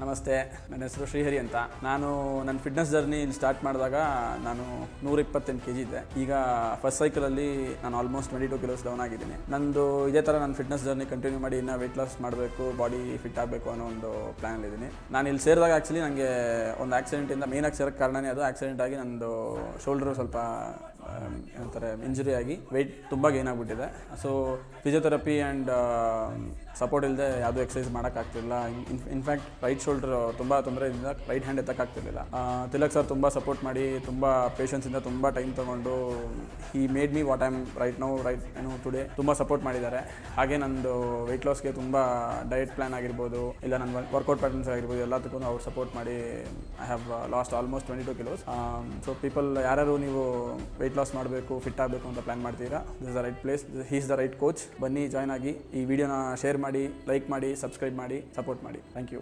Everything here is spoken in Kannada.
ನಮಸ್ತೆ, ನನ್ನ ಹೆಸರು ಶ್ರೀಹರಿ ಅಂತ. ನಾನು ನನ್ನ ಫಿಟ್ನೆಸ್ ಜರ್ನಿ ಇಲ್ಲಿ ಸ್ಟಾರ್ಟ್ ಮಾಡಿದಾಗ ನಾನು 128 kg ಇದ್ದೆ. ಈಗ ಫಸ್ಟ್ ಸೈಕಲಲ್ಲಿ ನಾನು ಆಲ್ಮೋಸ್ಟ್ 22 kilos ಡೌನ್ ಆಗಿದ್ದೀನಿ. ನಂದು ಇದೇ ಥರ ನನ್ನ ಫಿಟ್ನೆಸ್ ಜರ್ನಿ ಕಂಟಿನ್ಯೂ ಮಾಡಿ ಇನ್ನೂ ವೆಯ್ಟ್ ಲಾಸ್ ಮಾಡಬೇಕು, ಬಾಡಿ ಫಿಟ್ ಆಗಬೇಕು ಅನ್ನೋ ಒಂದು ಪ್ಲ್ಯಾನಲ್ಲಿದ್ದೀನಿ. ನಾನು ಇಲ್ಲಿ ಸೇರಿದಾಗ ಆ್ಯಕ್ಚುಲಿ ನನಗೆ ಒಂದು ಆಕ್ಸಿಡೆಂಟಿಂದ ಮೇನ್ ಆಗಿ ಸೇರೋಕ್ಕೆ ಕಾರಣನೇ ಅದು. ಆಕ್ಸಿಡೆಂಟ್ ಆಗಿ ನಂದು ಶೋಲ್ಡ್ರು ಸ್ವಲ್ಪ ಏನಂತಾರೆ ಇಂಜುರಿ ಆಗಿ ವೆಯ್ಟ್ ತುಂಬ ಗೇನ್ ಆಗಿಬಿಟ್ಟಿದೆ. ಸೊ ಫಿಸಿಯೋಥೆರಪಿ ಆ್ಯಂಡ್ ಸಪೋರ್ಟ್ ಇಲ್ಲದೆ ಯಾವುದೂ ಎಕ್ಸಸೈಸ್ ಮಾಡೋಕ್ಕಾಗ್ತಿಲ್ಲ. ಇನ್ಫ್ಯಾಕ್ಟ್ ರೈಟ್ ಶೋಲ್ಡ್ರ್ ತುಂಬ ತೊಂದರೆಯಿಂದ ರೈಟ್ ಹ್ಯಾಂಡ್ ಎತ್ತಕ್ಕಾಗ್ತಿರ್ಲಿಲ್ಲ. ತಿಲಕ್ ಸರ್ ತುಂಬ ಸಪೋರ್ಟ್ ಮಾಡಿ, ತುಂಬ ಪೇಷನ್ಸಿಂದ ತುಂಬ ಟೈಮ್ ತೊಗೊಂಡು he made me what I am right today ತುಂಬ ಸಪೋರ್ಟ್ ಮಾಡಿದ್ದಾರೆ. ಹಾಗೆ ನಂದು ವೆಯ್ಟ್ ಲಾಸ್ಗೆ ತುಂಬ ಡಯಟ್ ಪ್ಲ್ಯಾನ್ ಆಗಿರ್ಬೋದು, ಇಲ್ಲ ನನ್ನ ವರ್ಕೌಟ್ ಪ್ಯಾಟರ್ನ್ಸ್ ಆಗಿರ್ಬೋದು, ಎಲ್ಲದಕ್ಕೂ ಅವ್ರು ಸಪೋರ್ಟ್ ಮಾಡಿ I have lost almost 22 kilos. So people ಯಾರು ನೀವು ವೆಯ್ಟ್ ಲಾಸ್ ಮಾಡಬೇಕು, ಫಿಟ್ ಆಗಬೇಕು ಅಂತ ಪ್ಲ್ಯಾನ್ ಮಾಡ್ತೀರಾ, this is the right place, he is the right coach. ಬನ್ನಿ, ಜಾಯ್ನ್ ಆಗಿ ಈ ವಿಡಿಯೋನ ಶೇರ್ ಮಾಡಿ, ಲೈಕ್ ಮಾಡಿ, ಸಬ್ಸ್ಕ್ರೈಬ್ ಮಾಡಿ, ಸಪೋರ್ಟ್ ಮಾಡಿ. Thank you.